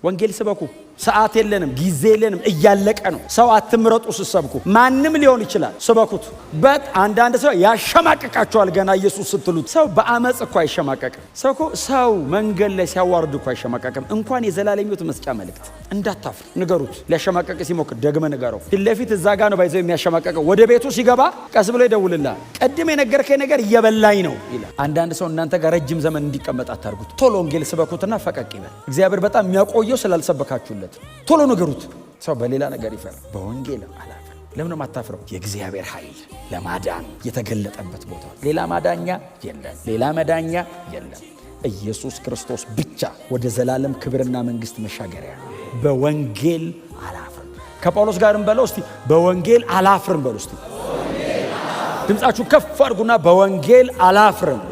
ወንጌል ስበኩ። ሰዓት የለንም፣ ጊዜ የለንም፣ እያለቀ ነው። ሰው አትምረጡ ሲሰብኩ ማንም ሊሆን ይችላል። ስበኩት። አንዳንድ ሰው ያሸማቀቃቸዋል ገና ኢየሱስ ስትሉት። ሰው በአመጽ እኮ አይሸማቀቅም። ሰው መንገድ ላይ ሲያዋርድ እኮ አይሸማቀቅም። እንኳን የዘላለምዮት መስጫ መልእክት እንዳታፍር ንገሩት። ሊያሸማቀቅ ሲሞክር ደግመ ንገረው። ፊት ለፊት እዛ ጋር ነው ባይዘው የሚያሸማቀቀው። ወደ ቤቱ ሲገባ ቀስ ብሎ ይደውልልሃል። ቀድም የነገርከኝ ነገር እየበላኝ ነው ይላል። አንዳንድ ሰው እናንተ ጋር ረጅም ዘመን እንዲቀመጥ አታርጉት። ቶሎ ወንጌል ስበኩትና ፈቀቅ ይበል። እግዚአብሔር በጣም የሚያቆየው ስላልሰበካችሁለት ቶሎ ነገሩት። ሰው በሌላ ነገር ይፈራ፣ በወንጌል አላፈር። ለምን ማታፍረው? የእግዚአብሔር ኃይል ለማዳን የተገለጠበት ቦታ። ሌላ ማዳኛ የለም፣ ሌላ መዳኛ የለም። ኢየሱስ ክርስቶስ ብቻ ወደ ዘላለም ክብርና መንግስት መሻገሪያ። በወንጌል አላፍርም። ከጳውሎስ ጋርም በለው እስቲ፣ በወንጌል አላፍርም በሉ እስቲ። ድምጻችሁ ከፍ አድርጉና በወንጌል አላፍርም።